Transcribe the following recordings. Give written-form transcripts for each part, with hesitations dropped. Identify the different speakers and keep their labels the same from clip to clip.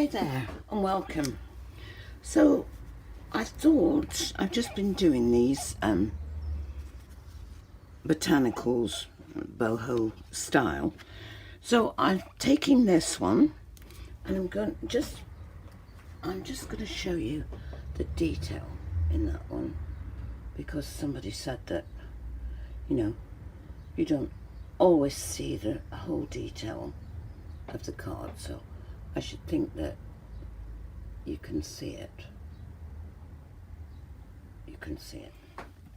Speaker 1: Hi there and welcome. So I thought I've just been doing these botanicals boho style. So I'm taking this one and I'm just going to show you the detail in that one, because somebody said that, you know, you don't always see the whole detail of the card, so I should think that you can see it. You can see it.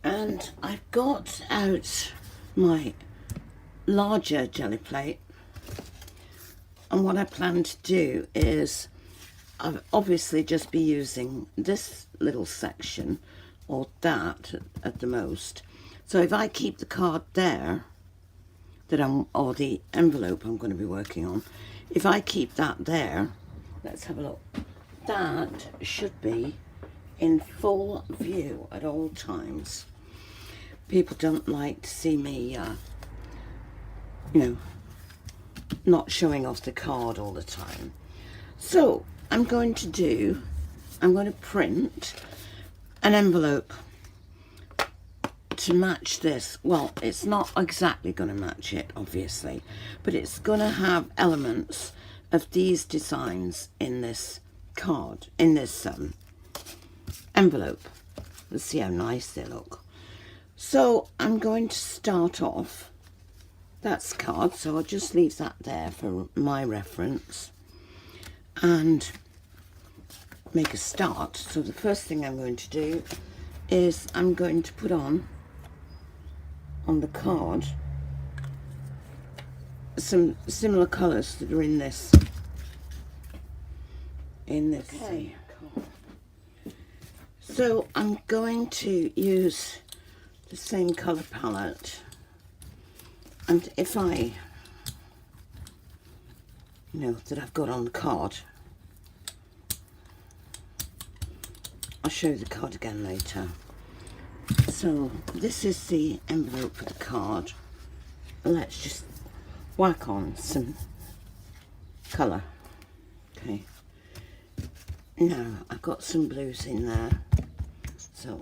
Speaker 1: And I've got out my larger jelly plate, and what I plan to do is I'll obviously just be using this little section or that at the most. So if I keep the card there or the envelope I'm going to be working on, if I keep that there, let's have a look, that should be in full view at all times. People don't like to see me, you know, not showing off the card all the time. So I'm going to print an envelope to match this. Well, it's not exactly going to match it, obviously, but it's going to have elements of these designs in this card, in this envelope. Let's see how nice they look. So I'm going to start off, that's card, so I'll just leave that there for my reference and make a start. So the first thing I'm going to do is I'm going to put on the card some similar colours that are in this okay. So I'm going to use the same colour palette, and if I that I've got on the card, I'll show you the card again later. So this is the envelope for the card. Let's just whack on some colour. Okay. Now I've got some blues in there, so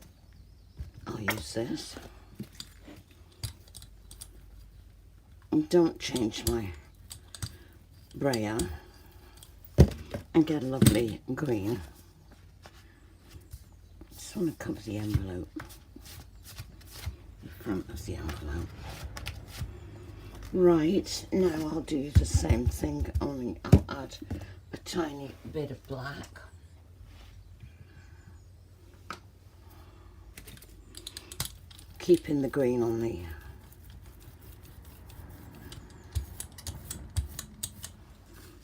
Speaker 1: I'll use this. And don't change my brayer, and get a lovely green. Just want to cover the envelope, the front of the envelope. Right, now I'll do the same thing, only I'll add a tiny bit of black. Keeping the green on the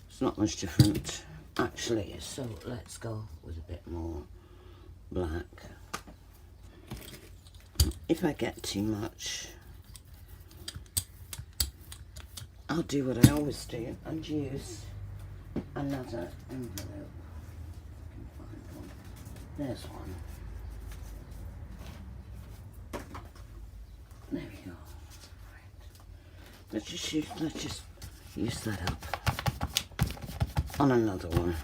Speaker 1: it's not much different actually, so let's go with a bit more black. If I get too much, I'll do what I always do and use another envelope. I can find one. There's one. There we go. Right. Let's just use that up on another one.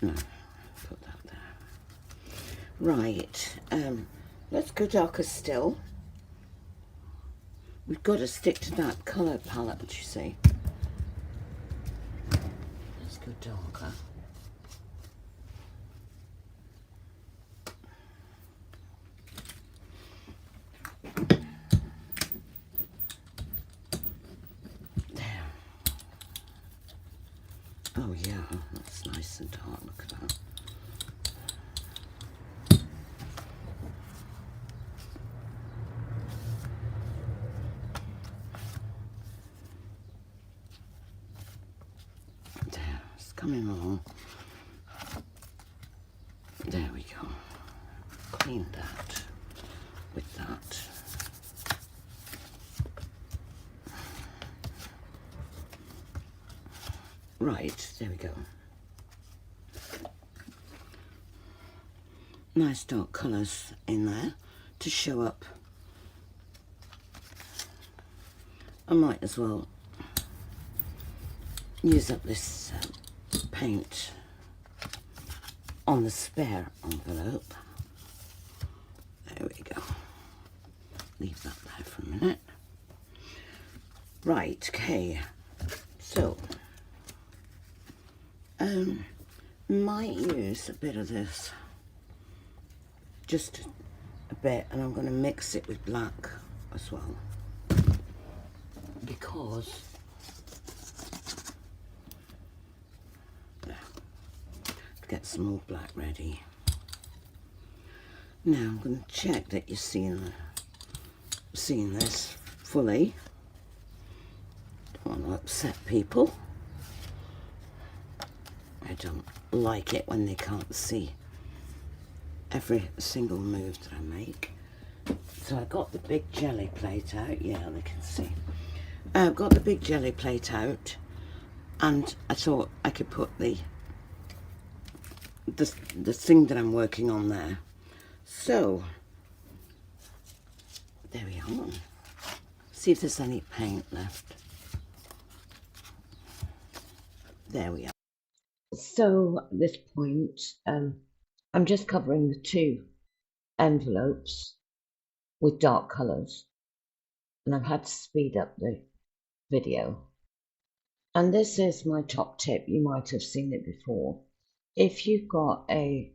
Speaker 1: No, put that there. Right. Let's go darker still. We've got to stick to that colour palette, you see. Let's go darker. There. Oh yeah, that's nice and dark, look at that. Coming along. There we go. Clean that with that. Right, there we go. Nice dark colours in there to show up. I might as well use up this paint on the spare envelope. There we go. Leave that there for a minute. Right, okay. So, might use a bit of this. Just a bit, and I'm going to mix it with black as well. Because get some more black ready. Now I'm going to check that you're seeing this fully. Don't want to upset people. I don't like it when they can't see every single move that I make. So I got the big jelly plate out. Yeah, they can see. I've got the big jelly plate out, and I thought I could put the thing that I'm working on there. So there we are. See if there's any paint left. There we are. So at this point, I'm just covering the two envelopes with dark colours, and I've had to speed up the video. And this is my top tip. You might have seen it before. If you've got a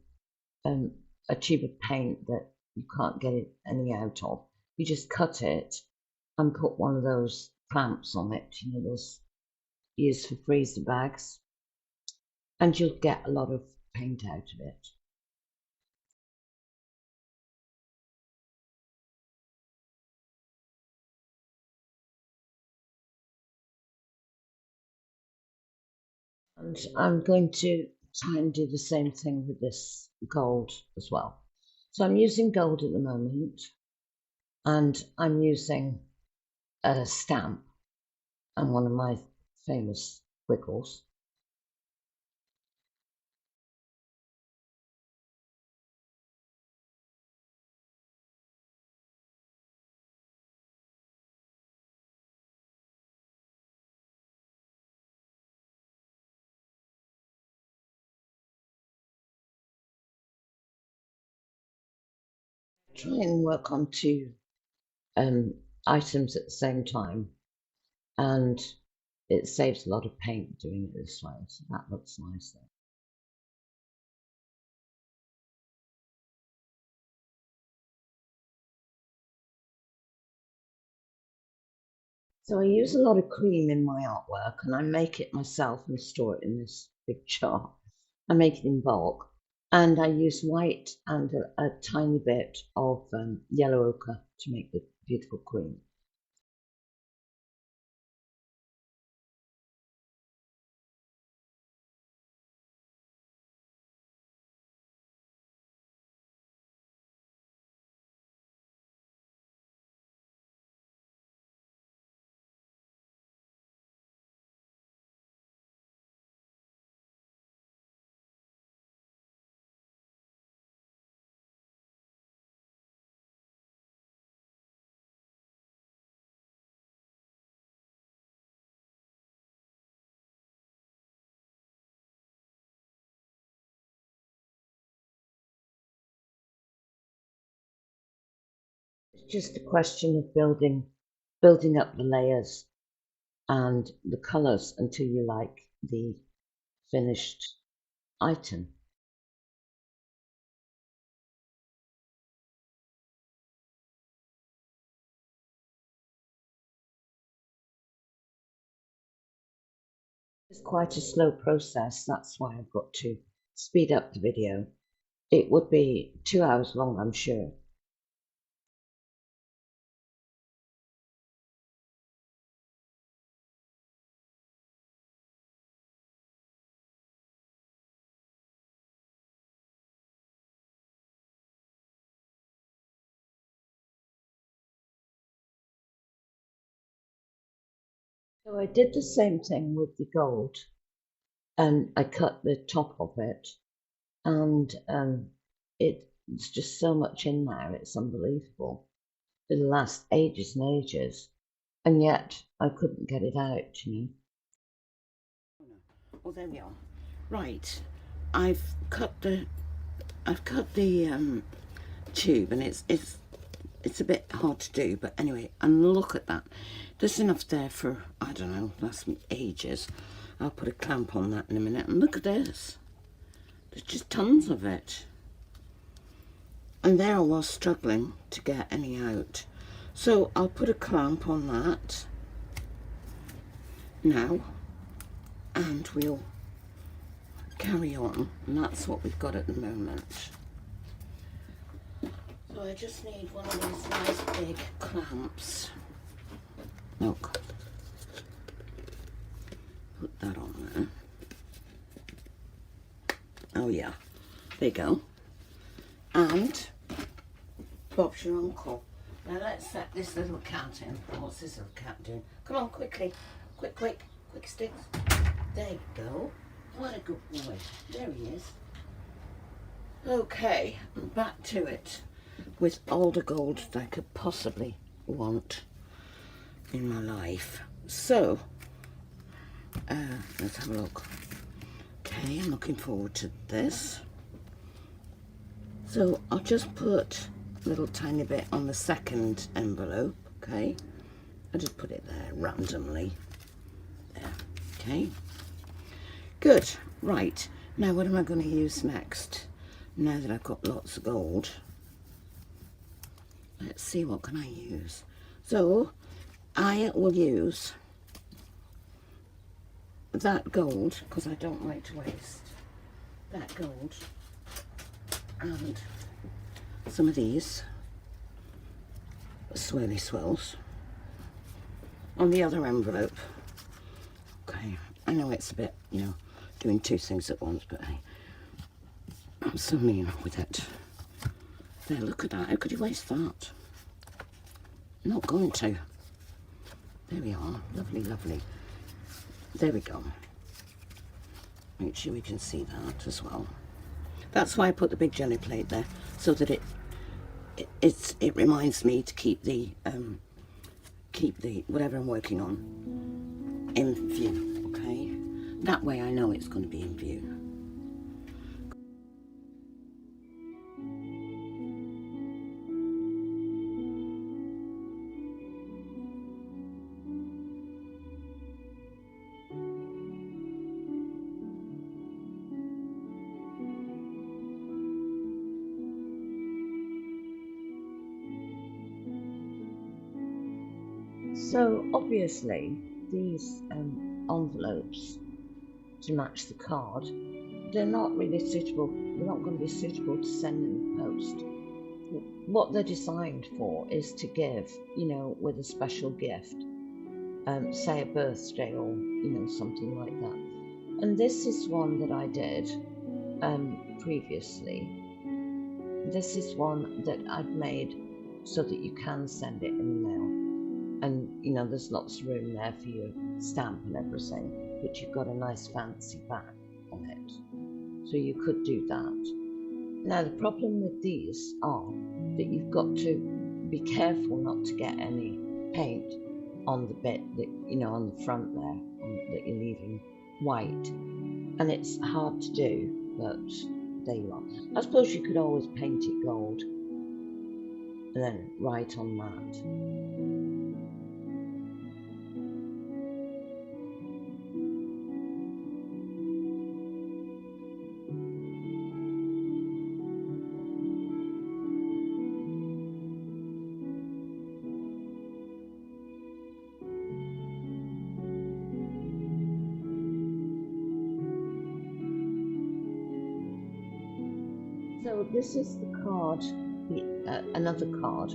Speaker 1: tube of paint that you can't get any out of, you just cut it and put one of those clamps on it, you know, those used for freezer bags, and you'll get a lot of paint out of it. And I'm going to try and do the same thing with this gold as well. So I'm using gold at the moment, and I'm using a stamp and one of my famous wiggles. Try and work on two items at the same time, and it saves a lot of paint doing it this way, so that looks nice there. So I use a lot of cream in my artwork, and I make it myself and store it in this big jar. I make it in bulk, and I use white and a tiny bit of yellow ochre to make the beautiful cream. It's just a question of building up the layers and the colours until you like the finished item. It's quite a slow process, that's why I've got to speed up the video. It would be 2 hours long, I'm sure. So I did the same thing with the gold, and I cut the top of it, and it's just so much in there, it's unbelievable. It'll last ages and ages, and yet I couldn't get it out, you know. Oh, there we are. Right, I've cut the tube, and it's a bit hard to do, but anyway, and look at that. There's enough there for, I don't know, last me ages. I'll put a clamp on that in a minute, and look at this. There's just tons of it. And there I was struggling to get any out. So I'll put a clamp on that now, and we'll carry on. And that's what we've got at the moment. So I just need one of these nice big clamps. Look. Put that on there. Oh yeah, there you go. And Bob's your uncle. Now let's set this little cat in. What's this little cat doing? Come on, quickly. Quick sticks. There you go. What a good boy. There he is. Okay, back to it. With all the gold that I could possibly want in my life. So, let's have a look. Okay, I'm looking forward to this. So I'll just put a little tiny bit on the second envelope, okay? I'll just put it there randomly. There, okay? Good, right. Now what am I going to use next? Now that I've got lots of gold. Let's see, what can I use? So I will use that gold, because I don't like to waste that gold, and some of these swirly swirls on the other envelope. Okay, I know it's a bit, you know, doing two things at once, but hey, I'm so mean with it. There, look at that. How could you waste that? Not going to. There we are. Lovely, lovely. There we go. Make sure we can see that as well. That's why I put the big jelly plate there, so that it reminds me to keep the whatever I'm working on in view. Okay, that way I know it's going to be in view. So obviously these envelopes to match the card, they're not really suitable. They're not going to be suitable to send in the post. What they're designed for is to give, you know, with a special gift, say a birthday or, you know, something like that. And this is one that I did previously. This is one that I've made so that you can send it in the mail. And, you know, there's lots of room there for your stamp and everything, but you've got a nice fancy back on it. So you could do that. Now, the problem with these are that you've got to be careful not to get any paint on the bit that, you know, on the front there, that you're leaving white. And it's hard to do, but there you are. I suppose you could always paint it gold and then write on that. So this is the card, another card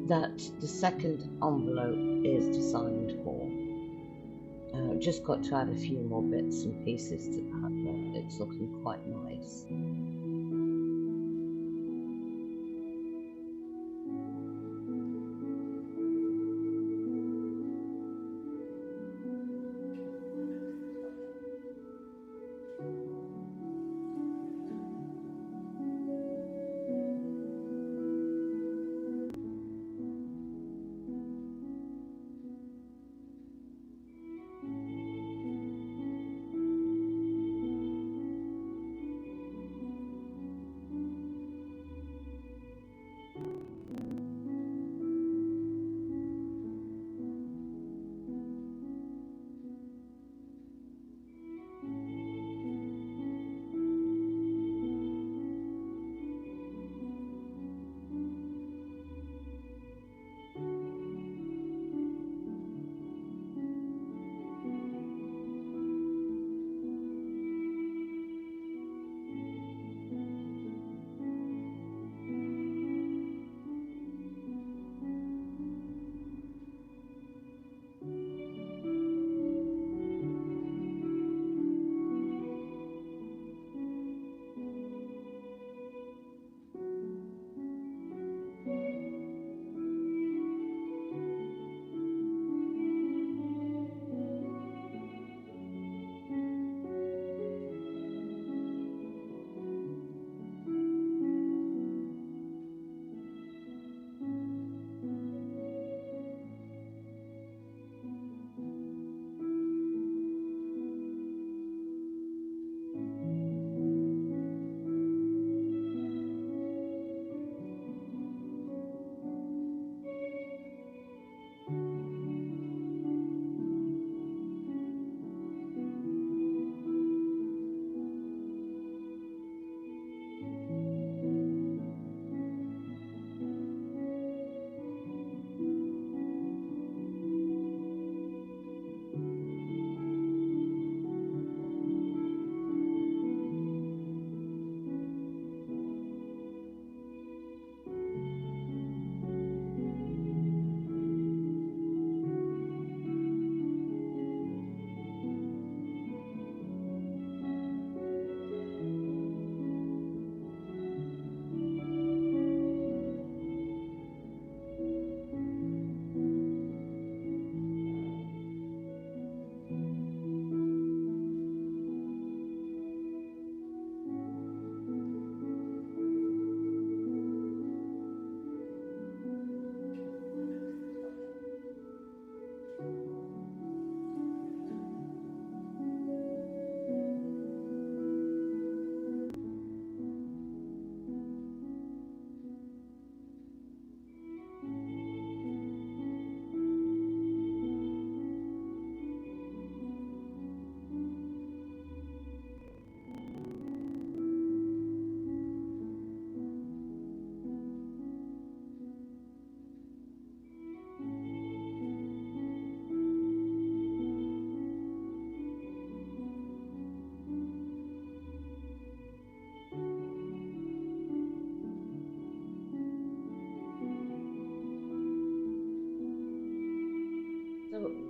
Speaker 1: that the second envelope is designed for. Just got to add a few more bits and pieces to that, but it's looking quite nice.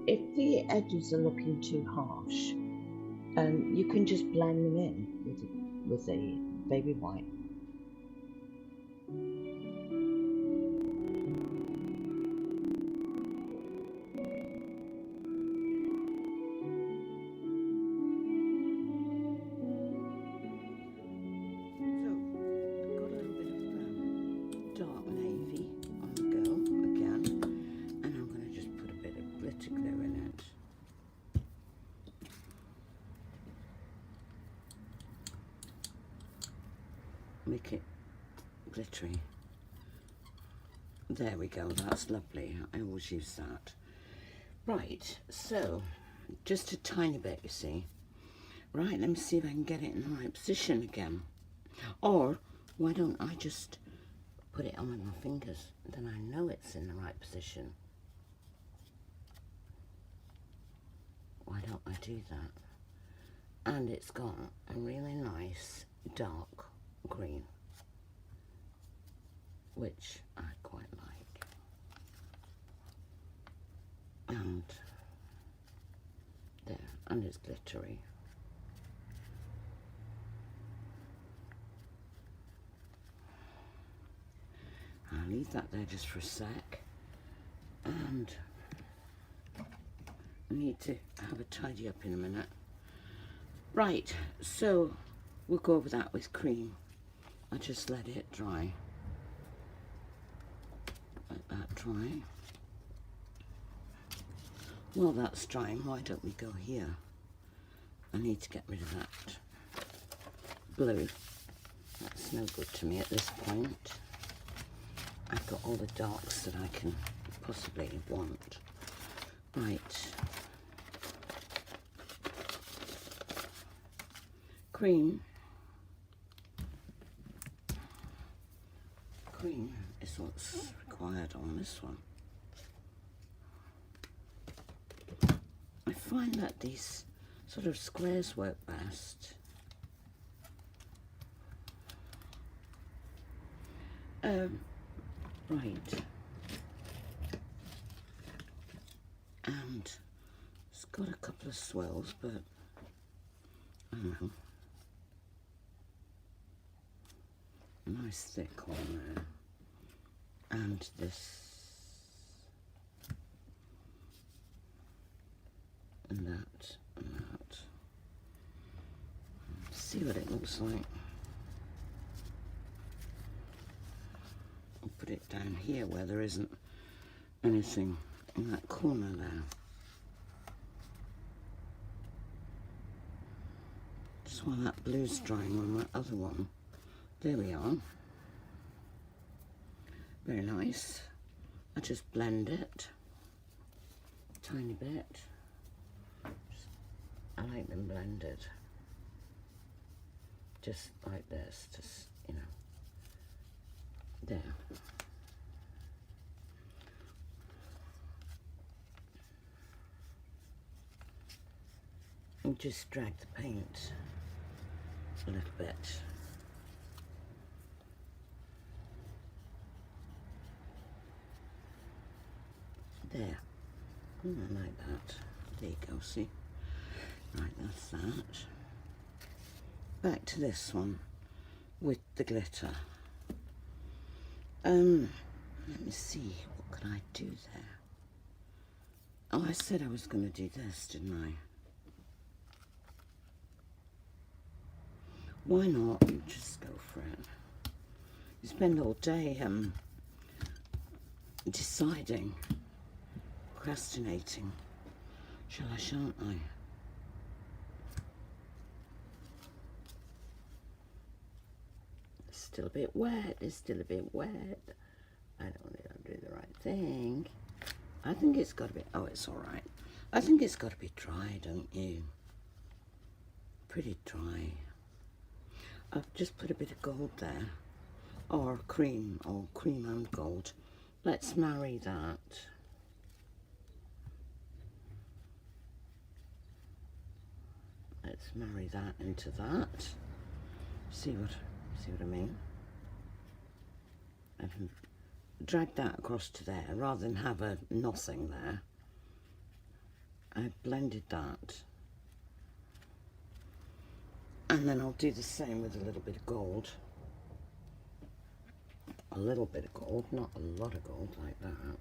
Speaker 1: if the edges are looking too harsh, you can just blend them in with the baby white. Dark navy on the go again, and I'm going to just put a bit of glitter glue in it. Make it glittery. There we go, that's lovely. I always use that. Right, so just a tiny bit, you see. Right, let me see if I can get it in the right position again. Or why don't I just put it on with my fingers, then I know it's in the right position. Why don't I do that? And it's got a really nice dark green, which I quite like. And there, and it's glittery. I'll leave that there just for a sec, and I need to have a tidy up in a minute. Right, so we'll go over that with cream. I just let it dry. Let that dry. While that's drying, why don't we go here? I need to get rid of that blue. That's no good to me at this point. I've got all the darks that I can possibly want. Right. Cream. Cream is what's required on this one. I find that these sort of squares work best. Right, and it's got a couple of swells, but I don't know, a nice thick one there, and this, and that, and that. See what it looks like. I'll put it down here where there isn't anything in that corner there. Just while that blue's drying on that other one. There we are. Very nice. I just blend it a tiny bit. I like them blended. Just like this, just, you know. There. And just drag the paint a little bit. There. I like that. There you go, see? Right, that's that. Back to this one with the glitter. Let me see, what could I do there? Oh, I said I was going to do this, didn't I? Why not? Just go for it. You spend all day deciding, procrastinating. Shall I, shan't I? It's still a bit wet, it's still a bit wet. I don't think I'm doing the right thing. I think it's got to be, oh, it's all right. I think it's got to be dry, don't you? Pretty dry. I've just put a bit of gold there, or cream and gold. Let's marry that. Let's marry that into that. See what I mean? I can drag that across to there rather than have a nothing there. I blended that. And then I'll do the same with a little bit of gold. A little bit of gold, not a lot of gold like that.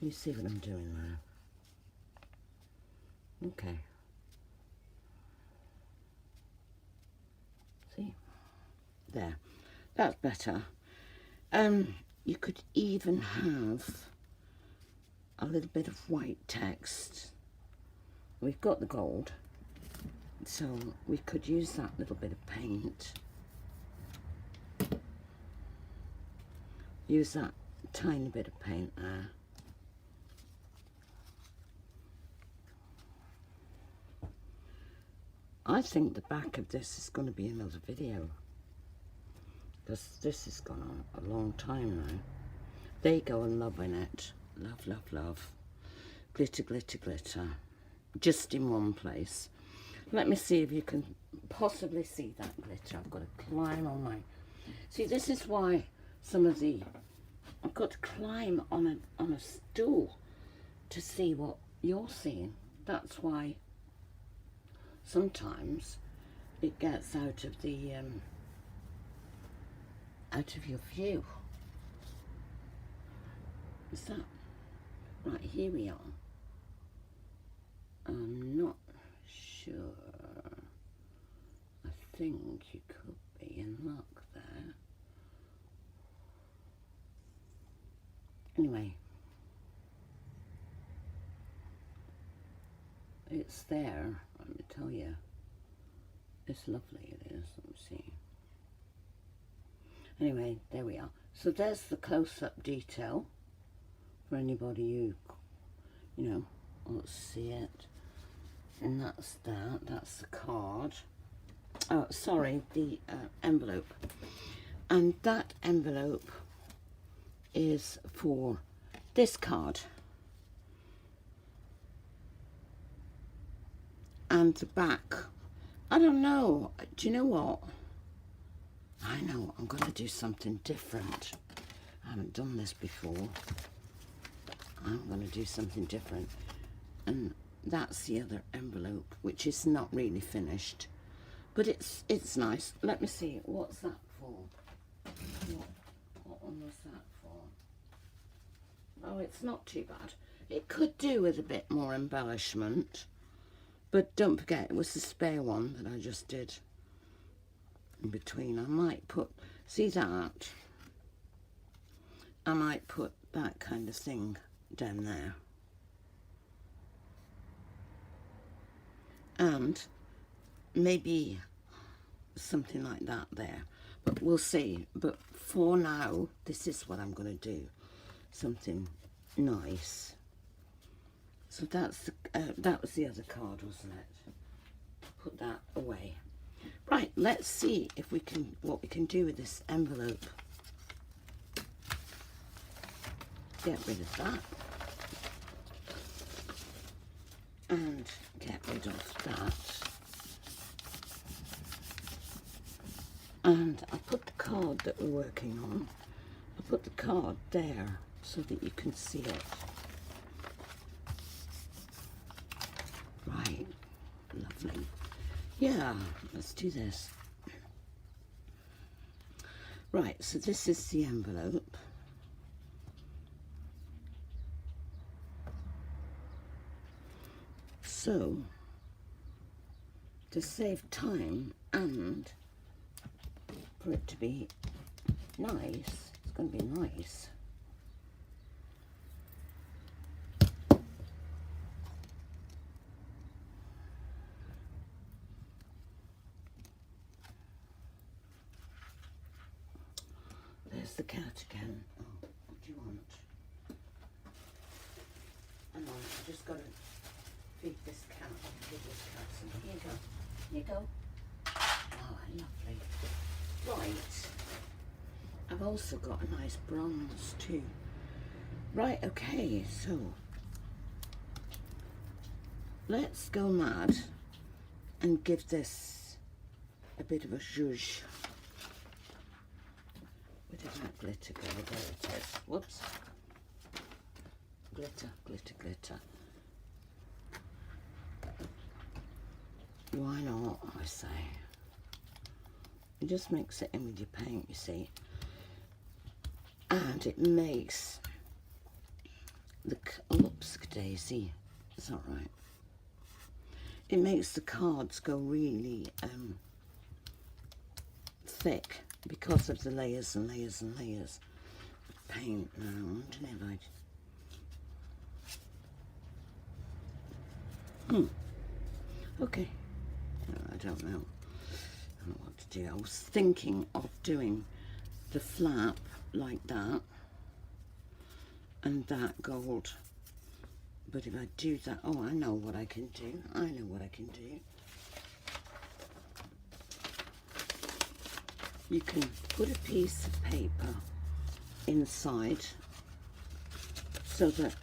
Speaker 1: You see what I'm doing there? Okay. See? There. That's better. You could even have a little bit of white text. We've got the gold, so we could use that little bit of paint. Use that tiny bit of paint there. I think the back of this is going to be another video, because this has gone on a long time now. They go and loving it. Love, love, love. Glitter, glitter, glitter. Just in one place. Let me see if you can possibly see that glitter. I've got to climb on my... See, this is why some of the... I've got to climb on a stool to see what you're seeing. That's why sometimes it gets out of the out of your view. Is that right? Here we are. I'm not sure. I think you could be in luck there. Anyway, it's there, let me tell you. It's lovely, it is. Let me see. Anyway, there we are. So there's the close-up detail for anybody who, you know, wants to see it. And that's that. That's the card. Oh, sorry, the envelope. And that envelope is for this card. And the back, I don't know. Do you know what? I know, I'm going to do something different. I haven't done this before. I'm going to do something different. And that's the other envelope, which is not really finished. But it's nice. Let me see, what's that for? What one was that for? Oh, it's not too bad. It could do with a bit more embellishment. But don't forget, it was the spare one that I just did in between. I might put, see that? I might put that kind of thing down there. And maybe something like that there. But we'll see. But for now, this is what I'm going to do. Something nice. So that's that was the other card, wasn't it? Put that away. Right, let's see if we can, what we can do with this envelope. Get rid of that. And get rid of that. And I put the card that we're working on, I put the card there so that you can see it. Right, lovely. Yeah, let's do this. Right, so this is the envelope. So, to save time and for it to be nice, it's going to be nice. There's the cat again. Oh, what do you want? Hang on, I've just got to feed this cat. Feed this cat some. Here you go. Here you go. Oh, lovely. Right. I've also got a nice bronze too. Right, okay, so let's go mad and give this a bit of a zhuzh. Where did that glitter go? There it is. Whoops. Glitter, glitter, glitter. Why not, I say. It just mix it in with your paint, you see. And it makes the, oops, daisy, is that right? It makes the cards go really thick because of the layers and layers and layers of paint. Now, I wonder if okay. I don't know. I don't know what to do. I was thinking of doing the flap like that and that gold. But if I do that, oh, I know what I can do. I know what I can do. You can put a piece of paper inside so that,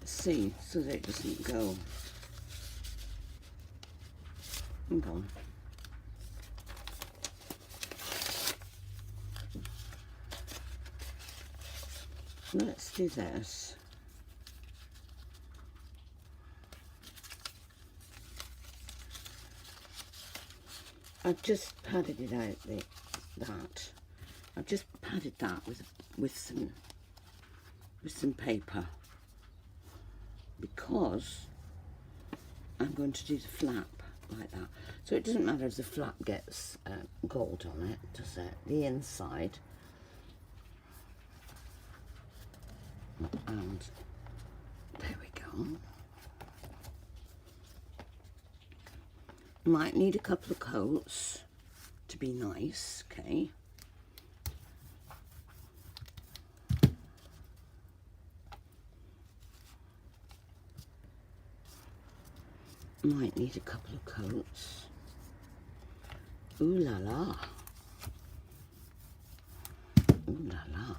Speaker 1: see, so that it doesn't go. Hang on. Let's do this. I've just padded it out that. I've just padded that with some paper because I'm going to do the flap like that. So it doesn't matter if the flap gets gold on it, does it? The inside. And there we go. Might need a couple of coats to be nice, okay? Might need a couple of coats. Ooh la la. Ooh la la.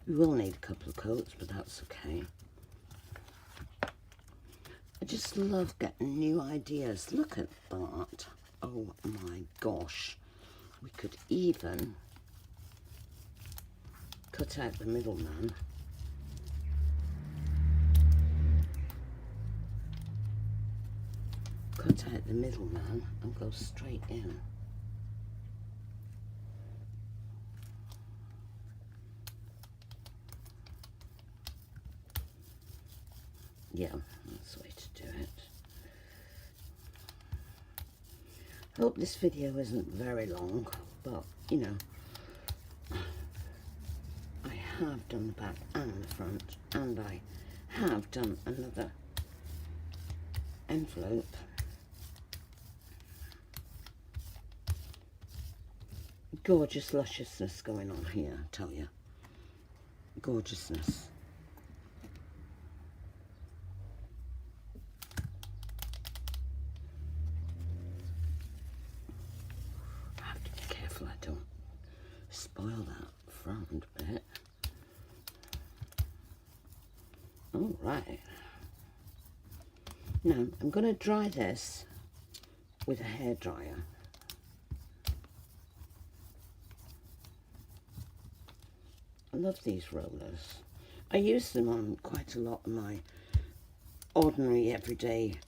Speaker 1: We will need a couple of coats, but that's okay. I just love getting new ideas. Look at that. Oh my gosh. We could even cut out the middleman. Cut out the middleman and go straight in. Yeah, that's the way to do it. Hope this video isn't very long, but you know, I have done the back and the front, and I have done another envelope. Gorgeous lusciousness going on here, I tell you. Gorgeousness. Spoil that front bit. All right. Now I'm going to dry this with a hairdryer. I love these rollers. I use them on quite a lot of my ordinary everyday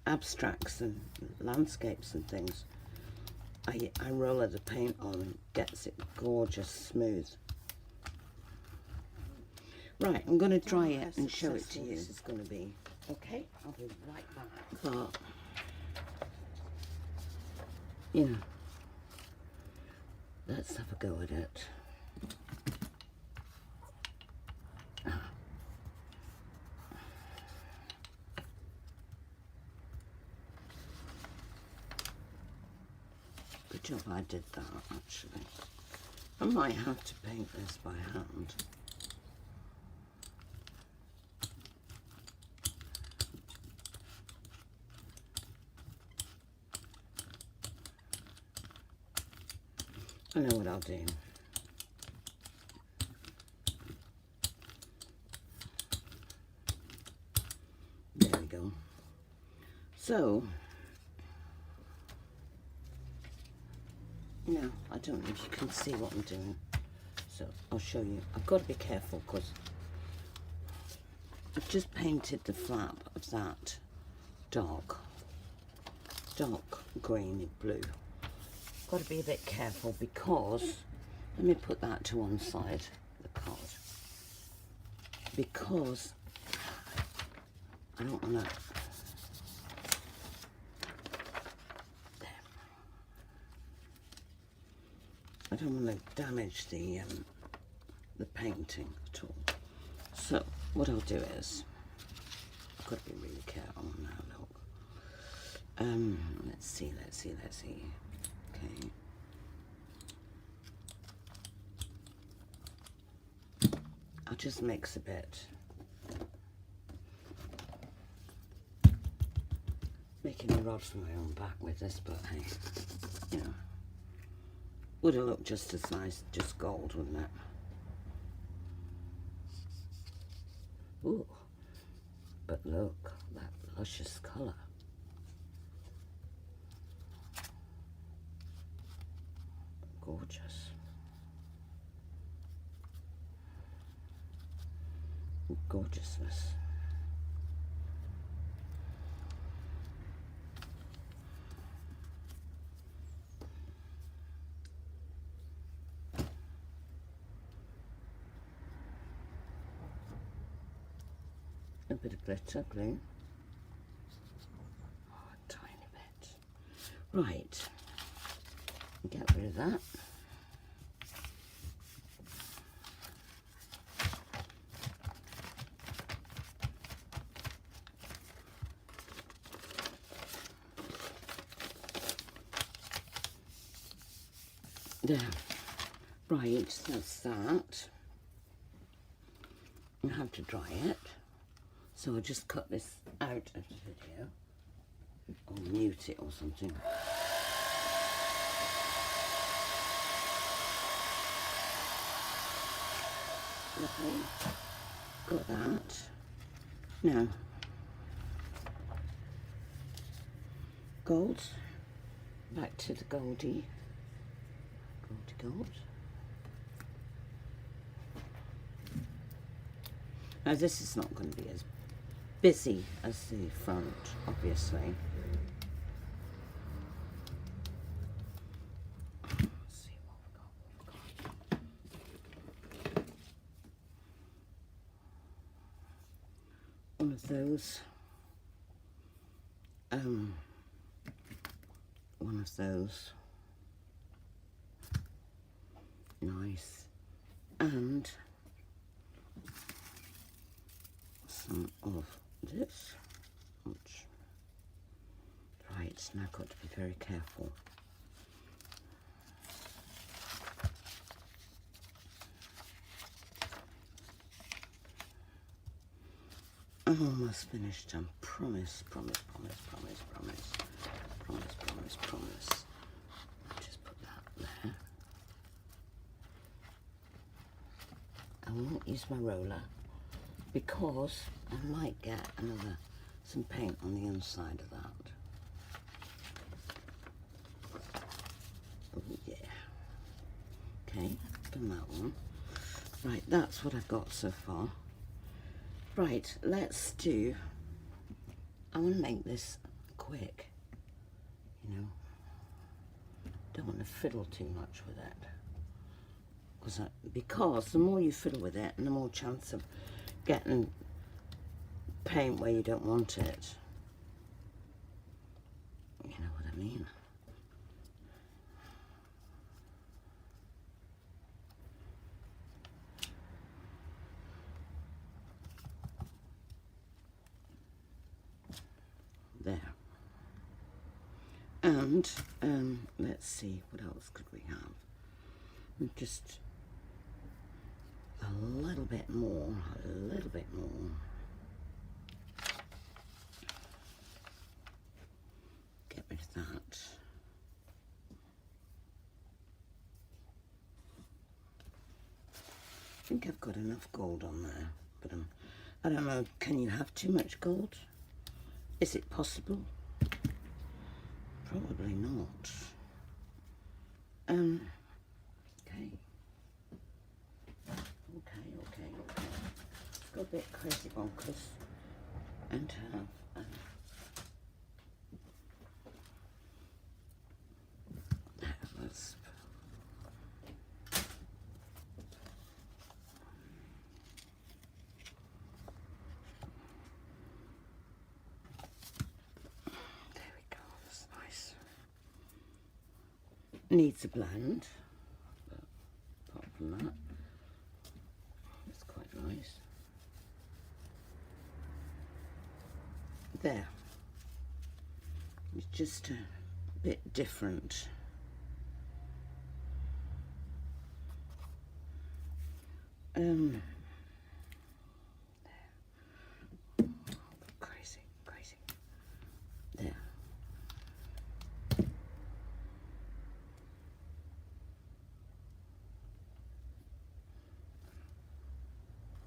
Speaker 1: abstracts and landscapes and things. I roller the paint on, gets it gorgeous smooth. Right, I'm going to dry it and show it to you. This is going to be, okay, I'll be right back. But, you know, let's have a go at it. Good job I did that, actually. I might have to paint this by hand. I know what I'll do. There we go. So, I don't know if you can see what I'm doing. So I'll show you. I've got to be careful because I've just painted the flap of that dark greeny blue. Got to be a bit careful because, let me put that to one side, the card, because I don't want to, I don't want to damage the painting at all. So what I'll do is, I've got to be really careful now. Look, let's see. Okay. I'll just mix a bit. Making a rod for my own back with this, but hey, you know, would have looked just as nice, just gold, wouldn't it? Ooh, but look, that luscious colour. Gorgeous. Gorgeousness. A bit of glitter glue. Oh, a tiny bit. Right. Get rid of that. There. Right, that's that. I have to dry it. So I'll just cut this out of the video. Or mute it or something. Lovely. Got that. Now, gold. Back to the goldy gold. Now this is not going to be as busy as the front, obviously. Let's see what we've got. One of those. One of those. Nice. And some of this, which, right, now I've got to be very careful. I'm almost finished, I promise. Just put that there. I won't use my roller because I might get some paint on the inside of that. Oh yeah. Okay, done that one. Right, that's what I've got so far. Right, let's do, I want to make this quick, you know. Don't want to fiddle too much with it. Because the more you fiddle with it, and the more chance of getting paint where you don't want it. You know what I mean? There. And let's see, what else could we have? Just a little bit more. Get rid of that. I think I've got enough gold on there, but I don't know, can you have too much gold? Is it possible? Probably not. go a bit crazy bonkers and have let's there we go, that's nice. Needs a blend, but apart from that, it's quite nice. There, it's just a bit different. Crazy, crazy. There.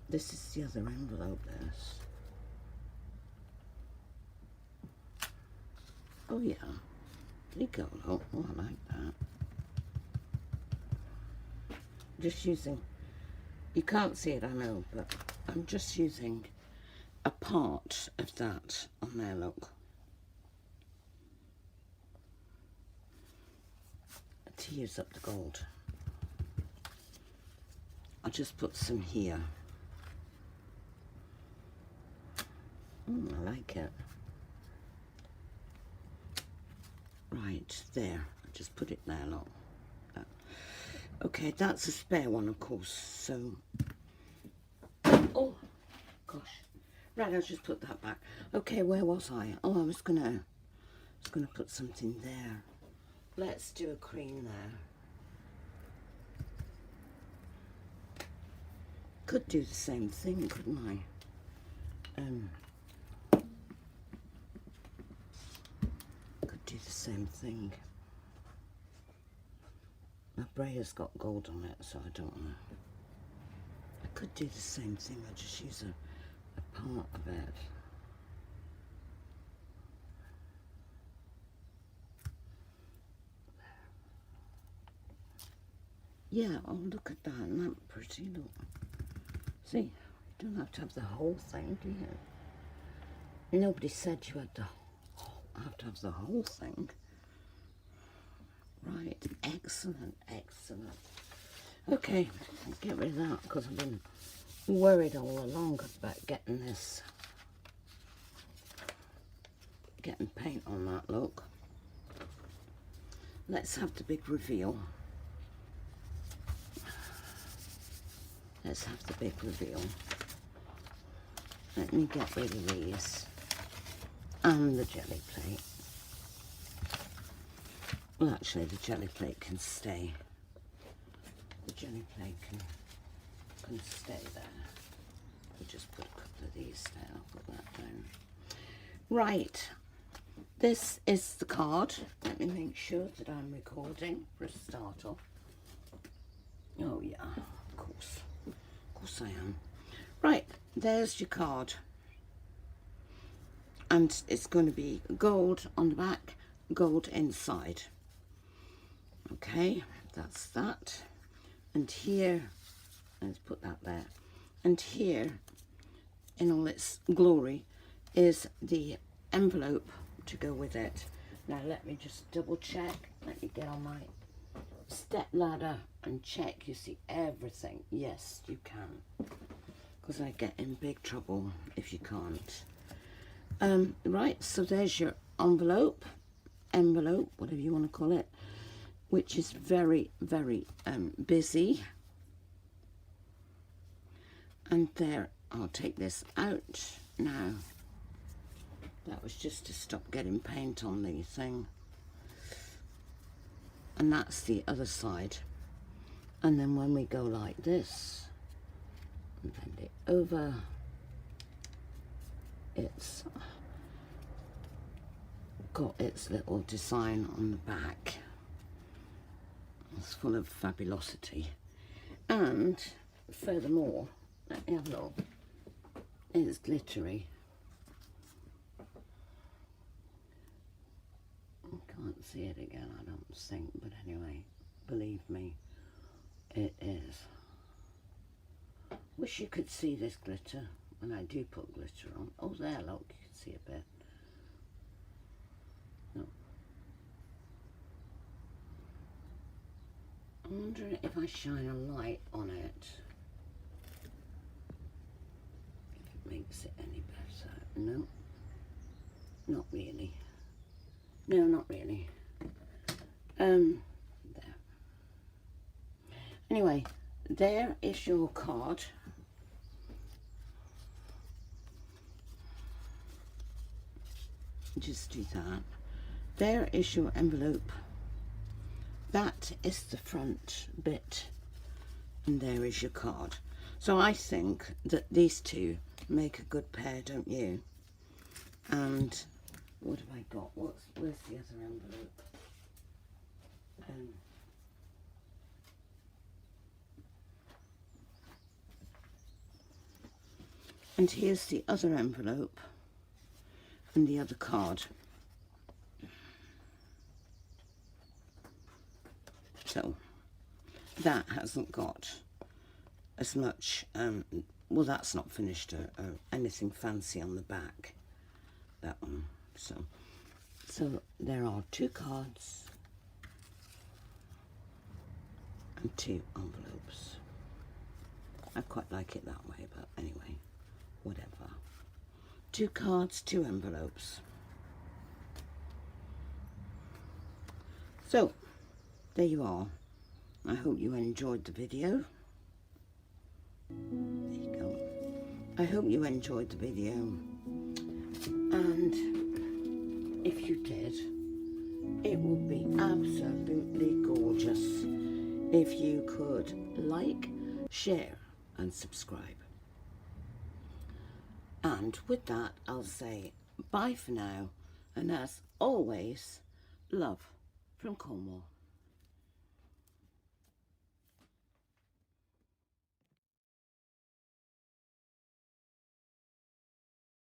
Speaker 1: This is the other envelope, this. Oh yeah, there you go. Oh, I like that. Just using, you can't see it, I know, but I'm just using a part of that on there, look. To use up the gold. I'll just put some here. I like it. Right, there. I'll just put it there, look. Okay, that's a spare one, of course, so... Oh, gosh. Right, I'll just put that back. Okay, where was I? Oh, I was gonna put something there. Let's do a cream there. Could do the same thing, couldn't I? Could do the same thing. My brayer's got gold on it, so I don't know. I could do the same thing. I just use a part of it. Yeah, oh, look at that. Isn't that pretty? Look. See, you don't have to have the whole thing, do you? Nobody said you had to have the whole thing. Right, excellent, excellent. Okay, I'll get rid of that because I've been worried all along about getting paint on that, look. Let's have the big reveal. Let's have the big reveal. Let me get rid of these and the jelly plate. Well, actually, the jelly plate can stay. The jelly plate can stay there. We'll just put a couple of these there. I'll put that down. Right. This is the card. Let me make sure that I'm recording for a start off. Oh, yeah, of course. Of course I am. Right, there's your card. And it's going to be gold on the back, gold inside. Okay, that's that. And here, let's put that there. And here, in all its glory, is the envelope to go with it. Now let me just double check. Let me get on my step ladder and check you see everything. Yes, you can. Because I get in big trouble if you can't. Right, so there's your envelope, whatever you want to call it, which is very, very busy. And there, I'll take this out now. That was just to stop getting paint on the thing. And that's the other side. And then when we go like this, and bend it over, it's got its little design on the back. It's full of fabulosity. And furthermore, let me have a look. It's glittery. I can't see it again, I don't think, but anyway, believe me, it is. Wish you could see this glitter. when I do put glitter on. Oh, there, look, you can see a bit. No. I'm wondering if I shine a light on it, if it makes it any better. No, not really. No, not really. There. Anyway, there is your card. Just do that. There is your envelope. That is the front bit, and there is your card. So I think that these two make a good pair, don't you? And what have I got? Where's the other envelope? And here's the other envelope and the other card. So that hasn't got as much, well, that's not finished, anything fancy on the back, that one. So there are 2 cards and 2 envelopes. I quite like it that way, but anyway, whatever. 2 cards, 2 envelopes. So there you are. I hope you enjoyed the video. There you go. I hope you enjoyed the video. And if you did, it would be absolutely gorgeous if you could like, share and subscribe. And with that, I'll say bye for now. And as always, love from Cornwall.